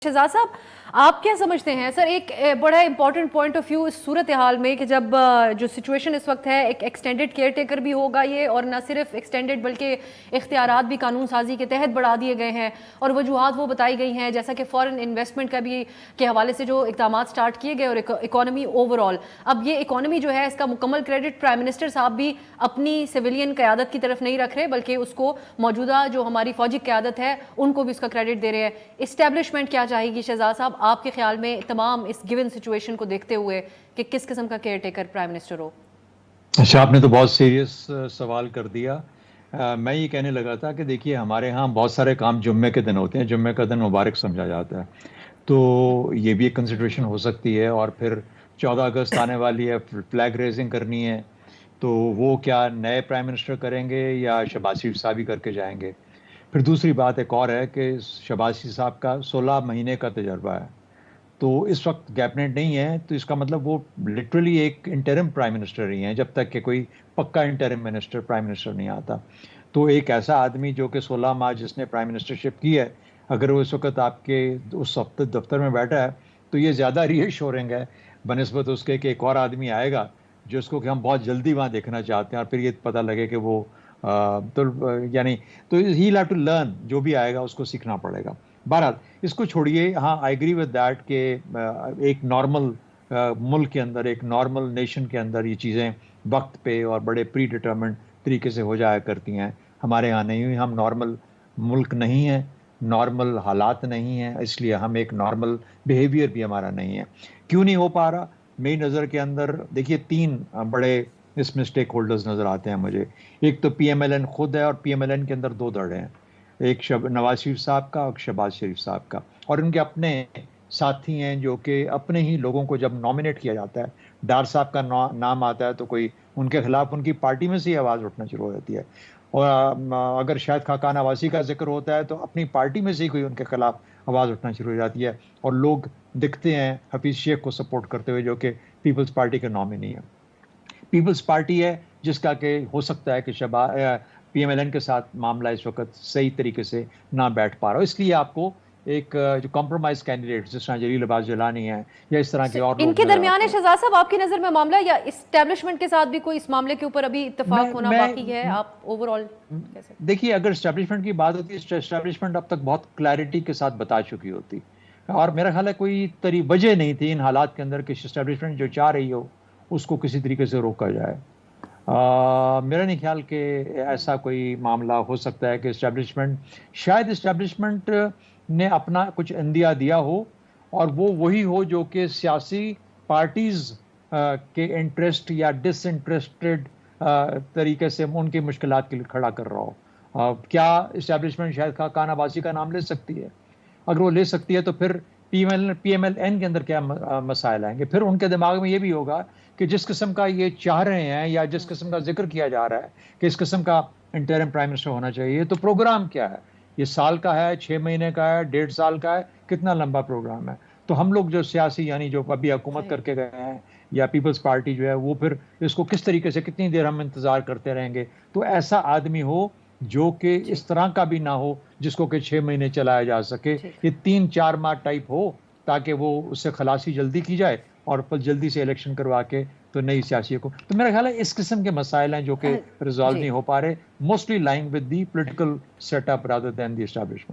شہزاد صاحب آپ کیا سمجھتے ہیں سر؟ ایک بڑا امپورٹنٹ پوائنٹ آف ویو اس صورتحال میں کہ جب جو سچویشن اس وقت ہے ایک ایکسٹینڈڈ کیئر ٹیکر بھی ہوگا یہ، اور نہ صرف ایکسٹینڈڈ بلکہ اختیارات بھی قانون سازی کے تحت بڑھا دیے گئے ہیں، اور وجوہات وہ بتائی گئی ہیں جیسا کہ فورن انویسٹمنٹ کا بھی کے حوالے سے جو اقدامات سٹارٹ کیے گئے، اور اکانومی اوور آل اب یہ اکانومی جو ہے اس کا مکمل کریڈٹ پرائم منسٹر صاحب بھی اپنی سویلین قیادت کی طرف نہیں رکھ رہے، بلکہ اس کو موجودہ جو ہماری فوجی قیادت ہے ان کو بھی اس کا کریڈٹ دے رہے ہیں۔ اسٹیبلشمنٹ کیا چاہے گی شہزاد صاحب آپ کے خیال میں تمام اس گیون سچویشن کو دیکھتے ہوئے کہ کس قسم کا کیئر ٹیکر پرائم منسٹر ہو؟ اچھا، آپ نے تو بہت سیریس سوال کر دیا۔ میں یہ کہنے لگا تھا کہ دیکھیے ہمارے ہاں بہت سارے کام جمعے کے دن ہوتے ہیں، جمعے کا دن مبارک سمجھا جاتا ہے، تو یہ بھی ایک کنسیڈریشن ہو سکتی ہے۔ اور پھر 14 اگست آنے والی ہے، فلیگ ریزنگ کرنی ہے، تو وہ کیا نئے پرائم منسٹر کریں گے یا شہباز شریف صاحب ہی کر کے جائیں گے؟ پھر دوسری بات ایک اور ہے کہ شہباز شریف صاحب کا 16 مہینے کا تجربہ ہے، تو اس وقت کیبنٹ نہیں ہے، تو اس کا مطلب وہ لٹرلی ایک انٹرم پرائم منسٹر ہی ہیں جب تک کہ کوئی پکا انٹرم منسٹر پرائم منسٹر نہیں آتا۔ تو ایک ایسا آدمی جو کہ 16 ماہ جس نے پرائم منسٹرشپ کی ہے، اگر وہ اس وقت آپ کے اس ہفتے دفتر میں بیٹھا ہے تو یہ زیادہ ری ایشورنگ ہے بنسبت اس کے کہ ایک اور آدمی آئے گا جس کو کہ ہم بہت جلدی وہاں دیکھنا چاہتے ہیں، اور پھر یہ پتہ لگے کہ وہ یعنی تو ہی ہیل ہیو ٹو لرن، جو بھی آئے گا اس کو سیکھنا پڑے گا۔ بہرحال اس کو چھوڑیے، ہاں آئی ایگری ود دیٹ کہ ایک نارمل ملک کے اندر، ایک نارمل نیشن کے اندر یہ چیزیں وقت پہ اور بڑے پری ڈٹرمنڈ طریقے سے ہو جایا کرتی ہیں۔ ہمارے ہاں نہیں ہوئی، ہم نارمل ملک نہیں ہیں، نارمل حالات نہیں ہیں، اس لیے ہم ایک نارمل بیہیویئر بھی ہمارا نہیں ہے۔ کیوں نہیں ہو پا رہا؟ میری نظر کے اندر دیکھیے 3 بڑے اس میں اسٹیک ہولڈرز نظر آتے ہیں مجھے۔ ایک تو پی ایم ایل این خود ہے، اور پی ایم ایل این کے اندر 2 دھڑے ہیں، ایک نواز شریف صاحب کا اور شہباز شریف صاحب کا، اور ان کے اپنے ساتھی ہیں جو کہ اپنے ہی لوگوں کو جب نامنیٹ کیا جاتا ہے، ڈار صاحب کا نام آتا ہے تو کوئی ان کے خلاف ان کی پارٹی میں سے ہی آواز اٹھنا شروع ہو جاتی ہے، اور اگر شاید خاقان نواسی کا ذکر ہوتا ہے تو اپنی پارٹی میں سے ہی کوئی ان کے خلاف آواز اٹھنا شروع ہو جاتی ہے، اور لوگ دکھتے ہیں حفیظ شیخ کو سپورٹ کرتے ہوئے جو کہ پیپلز پارٹی کے نامنی ہے۔ پیپلز پارٹی ہے جس کا کہ ہو سکتا ہے کہ پی ایم ایل این کے ساتھ معاملہ اس وقت صحیح طریقے سے نہ بیٹھ پا رہا ہو، اس لیے آپ کو ایک جو کمپرومائز کینڈیڈیٹ جس طرح جلیل عباس جیلانی ہیں یا اس طرح کے اور لوگ ان کے درمیان شہزاد صاحب آپ کی نظر میں معاملہ، یا اسٹیبلشمنٹ کے ساتھ بھی کوئی اس معاملے کے اوپر ابھی اتفاق ہونا باقی ہے؟ آپ اوور آل دیکھیے اگر اسٹیبلشمنٹ کی بات ہوتی ہے، اسٹیبلشمنٹ اب تک بہت کلیئرٹی کے ساتھ بتا چکی ہوتی، اور میرا خیال ہے کوئی وجہ نہیں تھی ان حالات کے اندر کہ اسٹیبلشمنٹ جو چاہ رہی ہو اس کو کسی طریقے سے روکا جائے۔ میرا نہیں خیال کہ ایسا کوئی معاملہ ہو سکتا ہے کہ شاید اسٹیبلشمنٹ نے اپنا کچھ عندیہ دیا ہو، اور وہ وہی ہو جو کہ سیاسی پارٹیز کے انٹرسٹ یا ڈس انٹرسٹڈ طریقے سے ان کی مشکلات کے لیے کھڑا کر رہا ہو۔ کیا اسٹیبلشمنٹ شاید خاقان عباسی کا نام لے سکتی ہے؟ اگر وہ لے سکتی ہے تو پھر پی ایم ایل این کے اندر کیا مسائل آئیں گے؟ پھر ان کے دماغ میں یہ بھی ہوگا کہ جس قسم کا یہ چاہ رہے ہیں یا جس قسم کا ذکر کیا جا رہا ہے کہ اس قسم کا انٹرم پرائم منسٹر ہونا چاہیے، تو پروگرام کیا ہے؟ یہ سال کا ہے، 6 مہینے کا ہے، 1.5 سال کا ہے، کتنا لمبا پروگرام ہے؟ تو ہم لوگ جو سیاسی یعنی جو ابھی حکومت کر کے گئے ہیں یا پیپلز پارٹی جو ہے، وہ پھر اس کو کس طریقے سے کتنی دیر ہم انتظار کرتے رہیں گے؟ تو ایسا آدمی ہو جو کہ اس طرح کا بھی نہ ہو جس کو کہ 6 مہینے چلایا جا سکے، یہ 3-4 ماہ ٹائپ ہو تاکہ وہ اس سے خلاصی جلدی کی جائے اور پھر جلدی سے الیکشن کروا کے تو نئی سیاسی کو۔ تو میرا خیال ہے اس قسم کے مسائل ہیں جو کہ ریزالو نہیں ہو پا رہے، mostly lining with the political set up rather than the establishment.